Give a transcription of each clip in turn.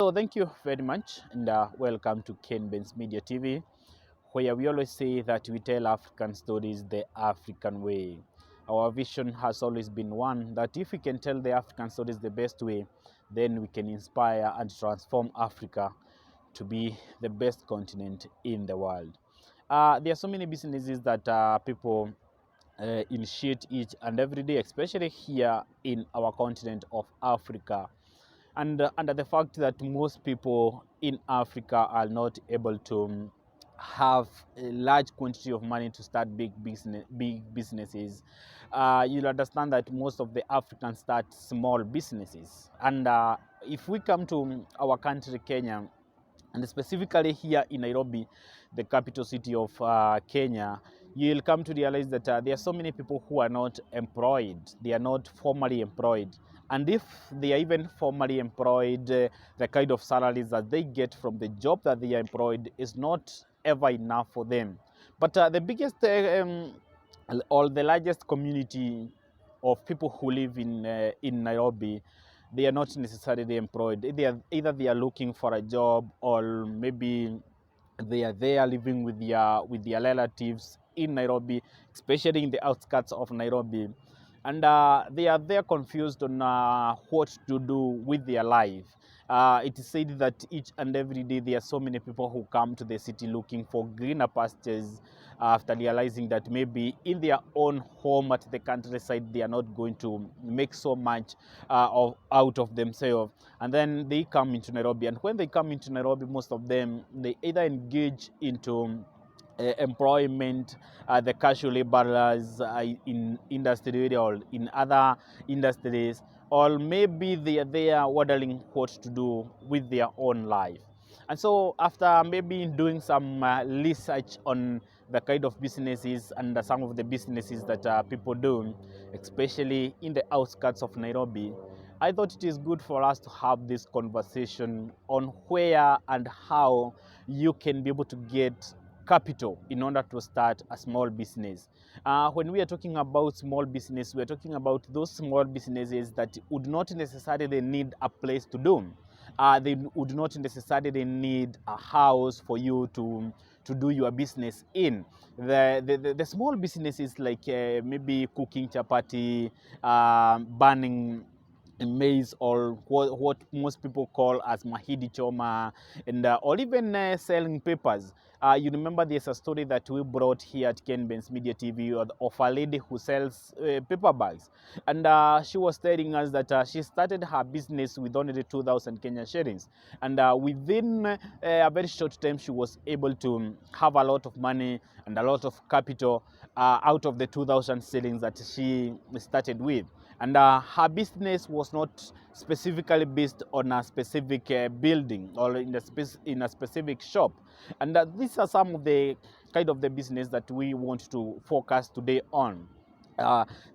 So thank you very much and welcome to Ken Ben's Media TV, where we always say that we tell African stories the African way. Our vision has always been one that if we can tell the African stories the best way, then we can inspire and transform Africa to be the best continent in the world. There are so many businesses that people initiate each and every day, especially here in our continent of Africa. And under the fact that most people in Africa are not able to have a large quantity of money to start big businesses, you'll understand that most of the Africans start small businesses. And if we come to our country, Kenya, and specifically here in Nairobi, the capital city of Kenya, you'll come to realize that there are so many people who are not employed. They are not formally employed. And if they are even formally employed, the kind of salaries that they get from the job that they are employed is not ever enough for them. But the biggest or the largest community of people who live in Nairobi, they are not necessarily employed. Either they are looking for a job, or maybe they are there living with their relatives in Nairobi, especially in the outskirts of Nairobi, and they are there confused on what to do with their life. It is said that each and every day there are so many people who come to the city looking for greener pastures after realizing that maybe in their own home at the countryside they are not going to make so much out of themselves, and then they come into Nairobi. And when they come into Nairobi, most of them, they either engage into employment, the casual laborers in industry area or in other industries, or maybe they are wondering what to do with their own life. And so after maybe doing some research on the kind of businesses and some of the businesses that people do, especially in the outskirts of Nairobi, I thought it is good for us to have this conversation on where and how you can be able to get capital in order to start a small business. When we are talking about small business, we are talking about those small businesses that would not necessarily need a place to do. They would not necessarily need a house for you to do your business in. The small businesses like maybe cooking chapati, burning maize, or what most people call as mahidi choma, and or even selling papers. You remember there's a story that we brought here at Ken Ben's Media TV of a lady who sells paper bags. And she was telling us that she started her business with only 2,000 Kenya shillings. And within a very short time, she was able to have a lot of money and a lot of capital out of the 2,000 shillings that she started with. And her business was not specifically based on a specific building or in a specific shop. And these are some of the kind of the business that we want to focus today on.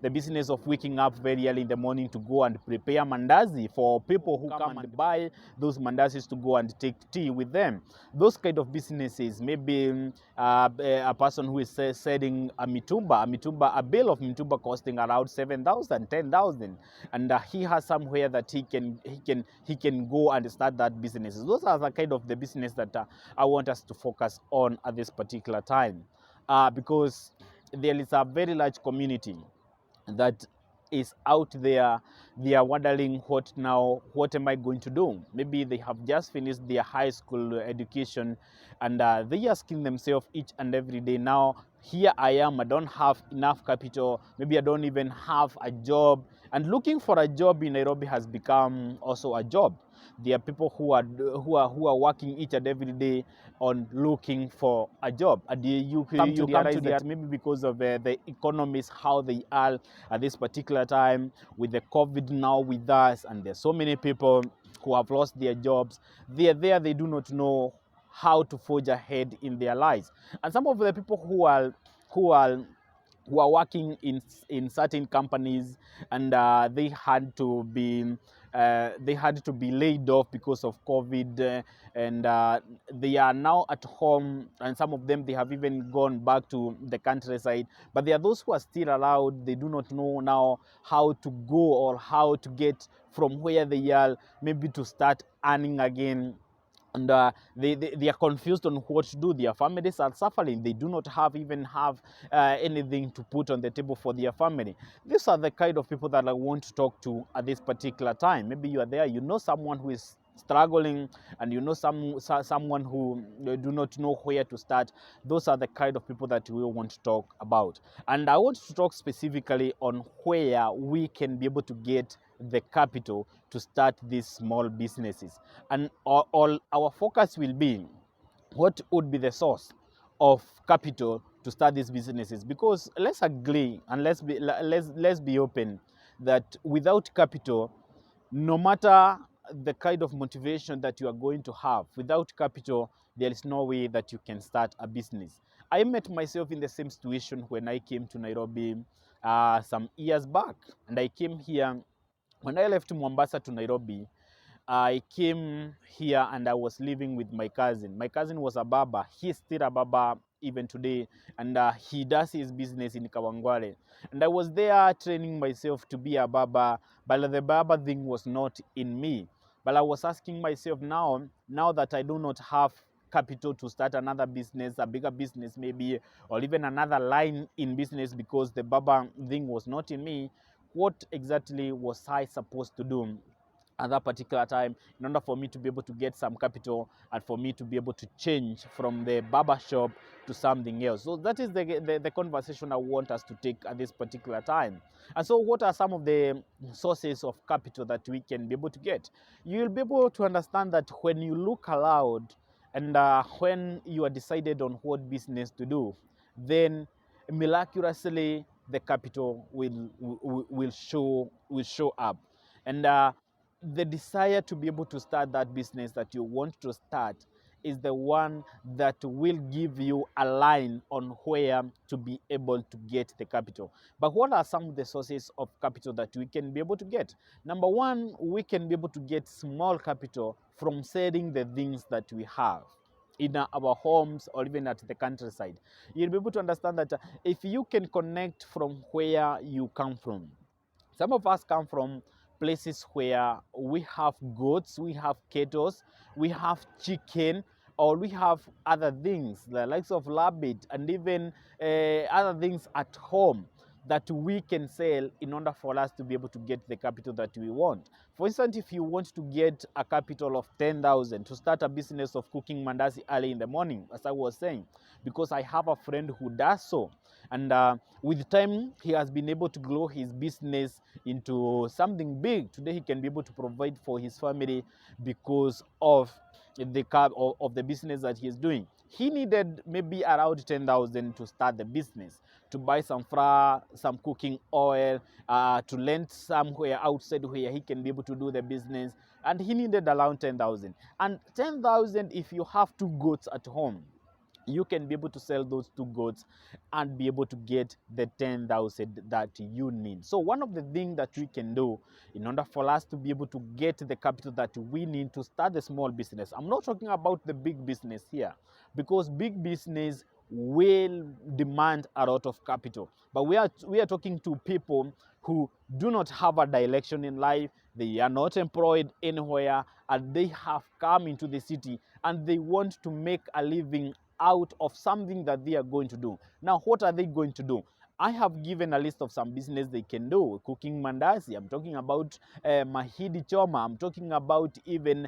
The business of waking up very early in the morning to go and prepare mandazi for people who come and buy those mandazis to go and take tea with them. Those kind of businesses, maybe a person who is selling a mitumba, a bale of mitumba costing around 7,000, 10,000, and he has somewhere that he can go and start that business. Those are the kind of the business that I want us to focus on at this particular time, because there is a very large community that is out there. They are wondering, what now, what am I going to do? Maybe they have just finished their high school education, and they are asking themselves each and every day, now here I am, I don't have enough capital, maybe I don't even have a job. And looking for a job in Nairobi has become also a job. There are people who are working each and every day on looking for a job. And you come to realize that maybe because of the economies, how they are at this particular time, with the COVID now with us, and there's so many people who have lost their jobs. They are there, they do not know how to forge ahead in their lives. And some of the people who are working in certain companies, and they had to be they had to be laid off because of COVID, and they are now at home, and some of them, they have even gone back to the countryside. But there are those who are still allowed. They do not know now how to go or how to get from where they are, maybe to start earning again. And they are confused on what to do. Their families are suffering. They do not even have anything to put on the table for their family. These are the kind of people that I want to talk to at this particular time. Maybe you are there, you know someone who is struggling, and you know someone who do not know where to start. Those are the kind of people that we want to talk about. And I want to talk specifically on where we can be able to get the capital to start these small businesses. And all our focus will be what would be the source of capital to start these businesses. Because let's agree and let's be open that without capital, no matter the kind of motivation that you are going to have, without capital, there is no way that you can start a business. I met myself in the same situation when I came to Nairobi some years back. And I came here, when I left Mombasa to Nairobi, I came here and I was living with my cousin. My cousin was a barber. He's still a barber even today, and he does his business in Kawangware. And I was there training myself to be a barber, but the barber thing was not in me. But I was asking myself now that I do not have capital to start another business, a bigger business maybe, or even another line in business, because the barber thing was not in me, what exactly was I supposed to do at that particular time in order for me to be able to get some capital and for me to be able to change from the barber shop to something else? So that is the conversation I want us to take at this particular time. And so what are some of the sources of capital that we can be able to get? You'll be able to understand that when you look aloud and when you are decided on what business to do, then miraculously the capital will show up. And the desire to be able to start that business that you want to start is the one that will give you a line on where to be able to get the capital. But what are some of the sources of capital that we can be able to get? Number one, we can be able to get small capital from selling the things that we have in our homes or even at the countryside. You'll be able to understand that if you can connect from where you come from. Some of us come from places where we have goats, we have cattle, we have chicken, or we have other things, the likes of rabbit, and even other things at home that we can sell in order for us to be able to get the capital that we want. For instance, if you want to get a capital of 10,000 to start a business of cooking mandazi early in the morning, as I was saying, because I have a friend who does so. And with time, he has been able to grow his business into something big. Today, he can be able to provide for his family because of the business that he is doing. He needed maybe around 10,000 to start the business, to buy some flour, some cooking oil, to rent somewhere outside where he can be able to do the business. And he needed around 10,000. And 10,000, if you have two goats at home, you can be able to sell those two goats and be able to get the 10,000 that you need. So one of the things that we can do in order for us to be able to get the capital that we need to start a small business, I'm not talking about the big business here, because big business will demand a lot of capital. But we are talking to people who do not have a direction in life. They are not employed anywhere, and they have come into the city and they want to make a living out of something that they are going to do. Now, what are they going to do? I have given a list of some business they can do. Cooking mandazi, I'm talking about mahidi choma, I'm talking about even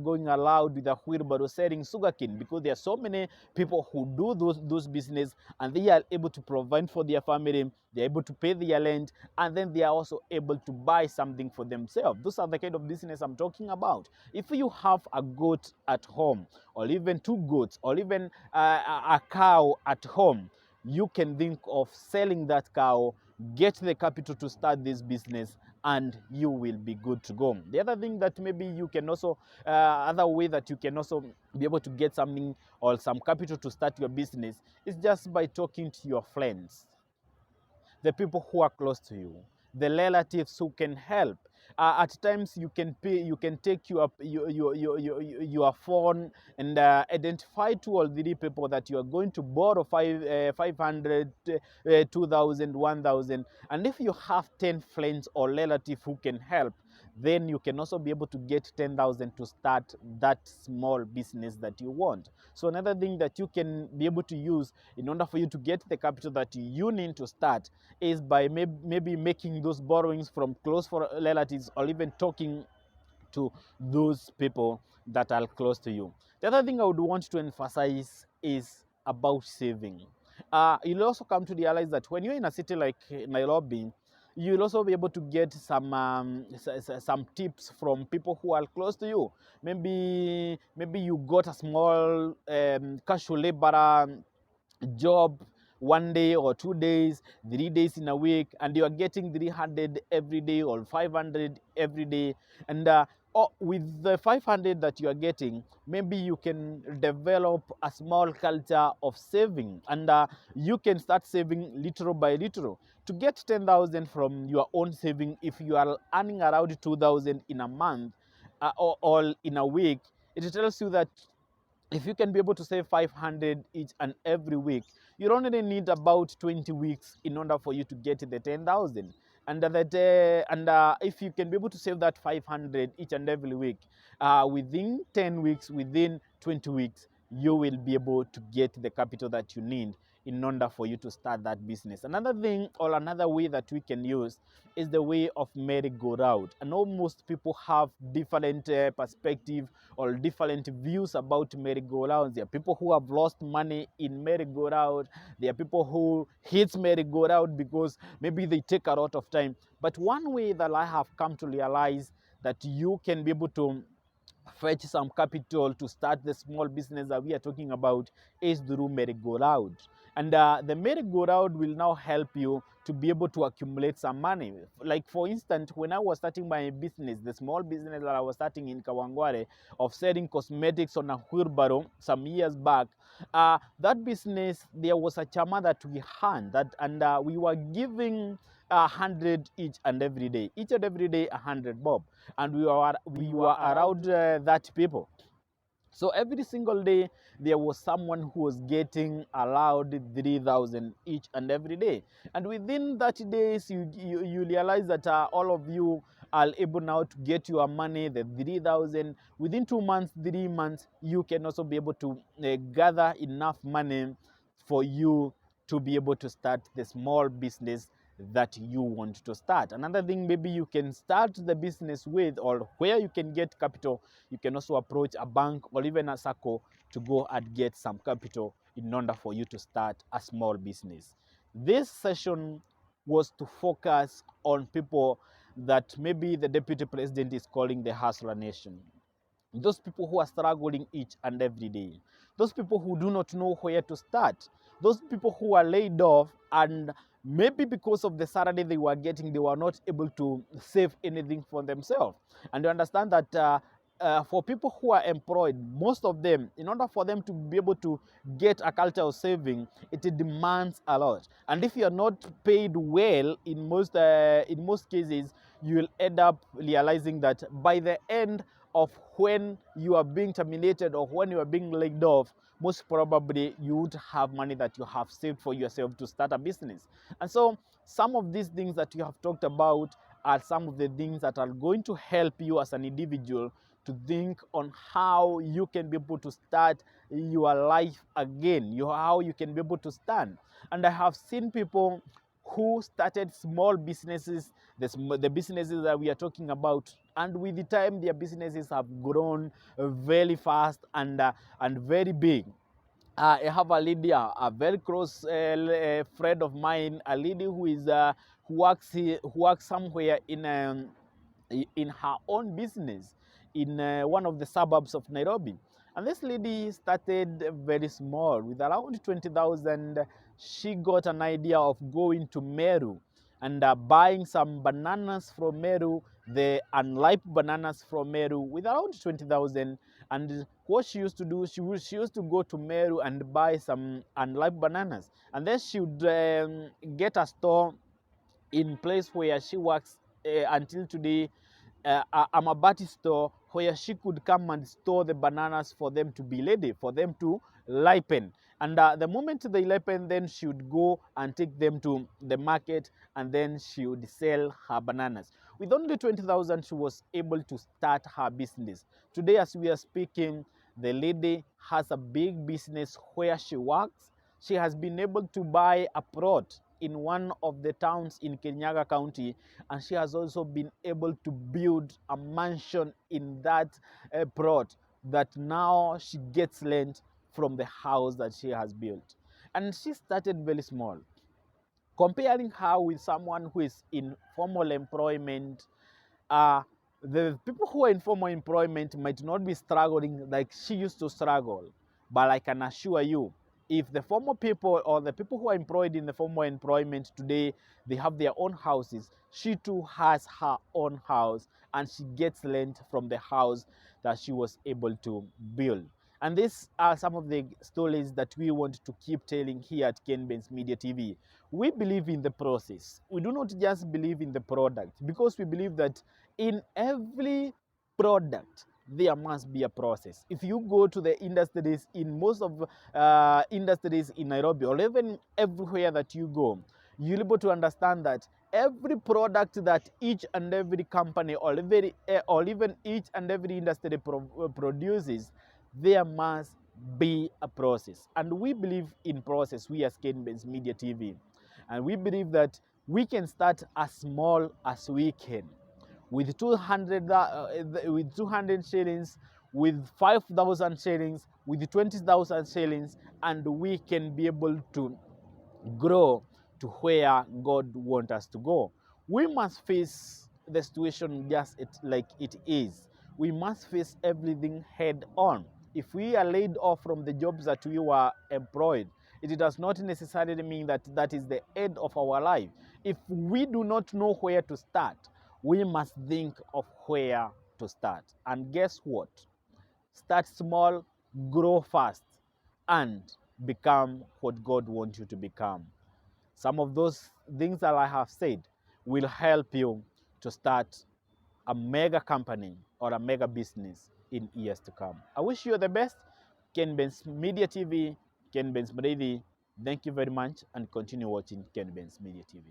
going aloud with a wheelbarrow selling sugarcane, because there are so many people who do those business and they are able to provide for their family, they're able to pay their rent, and then they are also able to buy something for themselves. Those are the kind of business I'm talking about. If you have a goat at home, or even two goats, or even a cow at home, you can think of selling that cow, get the capital to start this business, and you will be good to go. The other thing that maybe you can also, other way that you can also be able to get something or some capital to start your business is just by talking to your friends, the people who are close to you, the relatives who can help. At times you can pay, you can take your phone and identify 2 or 3 people that you are going to borrow 500, 2,000, 1,000. And if you have 10 friends or relatives who can help, then you can also be able to get 10,000 to start that small business that you want. So another thing that you can be able to use in order for you to get the capital that you need to start is by maybe making those borrowings from close relatives, or even talking to those people that are close to you. The other thing I would want to emphasize is about saving. You'll also come to realize that when you're in a city like Nairobi, you'll also be able to get some tips from people who are close to you. Maybe you got a small casual laborer job 1 day or 2 days, 3 days in a week, and you are getting 300 every day or 500 every day. And with the 500 that you are getting, maybe you can develop a small culture of saving, and you can start saving little by little to get 10,000 from your own saving. If you are earning around 2,000 in a month, or in a week, it tells you that if you can be able to save 500 each and every week, you only need about 20 weeks in order for you to get the 10,000. And if you can be able to save that 500 each and every week, within 10 weeks, within 20 weeks, you will be able to get the capital that you need in order for you to start that business. Another thing, or another way that we can use, is the way of merry-go-round. And almost people have different perspective or different views about merry-go-rounds. There are people who have lost money in merry-go-round. There are people who hate merry-go-round because maybe they take a lot of time. But one way that I have come to realize that you can be able to fetch some capital to start the small business that we are talking about is through merry-go-round. And the merry-go-round will now help you to be able to accumulate some money. Like for instance, when I was starting my business, the small business that I was starting in Kawangware of selling cosmetics on a wheelbarrow some years back, that business, there was a chama that we had that, and we were giving 100 each and every day, 100 bob, and we were around that people. So every single day there was someone who was getting allowed 3,000 each and every day. And within 30 days, you realize that all of you are able now to get your money, the 3,000. Within 2 months, 3 months, you can also be able to gather enough money for you to be able to start the small business that you want to start. Another thing maybe you can start the business with, or where you can get capital, you can also approach a bank or even a SACCO to go and get some capital in order for you to start a small business. This session was to focus on people that maybe the deputy president is calling the hustler nation. Those people who are struggling each and every day, those people who do not know where to start, those people who are laid off, and maybe because of the salary they were getting, they were not able to save anything for themselves. And you understand that for people who are employed, most of them, in order for them to be able to get a culture of saving, it demands a lot. And if you are not paid well, in most cases, you will end up realizing that by the end of when you are being terminated or when you are being laid off, most probably you would have money that you have saved for yourself to start a business. And so some of these things that you have talked about are some of the things that are going to help you as an individual to think on how you can be able to start your life again, how you can be able to stand. And I have seen people who started small businesses, the businesses that we are talking about, and with the time their businesses have grown very fast and very big. I have a lady, a very close friend of mine, a lady who is who works somewhere in her own business in one of the suburbs of Nairobi. And this lady started very small with around 20,000. She got an idea of going to Meru and buying some bananas from Meru, the unripe bananas from Meru, with around 20,000. And what she used to do, she used to go to Meru and buy some unripe bananas, and then she would get a store in place where she works until today. a Mabati store where she could come and store the bananas for them to be ready, for them to ripen. And the moment they ripen, then she would go and take them to the market, and then she would sell her bananas. With only 20,000, she was able to start her business. Today, as we are speaking, the lady has a big business where she works. She has been able to buy a plot in one of the towns in Kirinyaga County, and she has also been able to build a mansion in that plot that now she gets rent from the house that she has built. And she started very small. Comparing her with someone who is in formal employment, uh, the people who are in formal employment might not be struggling like she used to struggle. But I can assure you, if the former people or the people who are employed in the formal employment today, they have their own houses, she too has her own house, and she gets rent from the house that she was able to build. And these are some of the stories that we want to keep telling here at KenBenz Media TV. We believe in the process. We do not just believe in the product, because we believe that in every product there must be a process. If you go to the industries, in most of industries in Nairobi, or even everywhere that you go, you're able to understand that every product that each and every company, or even each and every industry produces, there must be a process. And we believe in process, we as KenBenz Media TV. And we believe that we can start as small as we can, with 200 shillings, with 5,000 shillings, with 20,000 shillings, and we can be able to grow to where God wants us to go. We must face the situation just like it is. We must face everything head on. If we are laid off from the jobs that we were employed, it does not necessarily mean that that is the end of our life. If we do not know where to start, we must think of where to start. And guess what? Start small, grow fast, and become what God wants you to become. Some of those things that I have said will help you to start a mega company or a mega business in years to come. I wish you the best. KenBenz Media TV, KenBenz Mredi. Thank you very much, and continue watching KenBenz Media TV.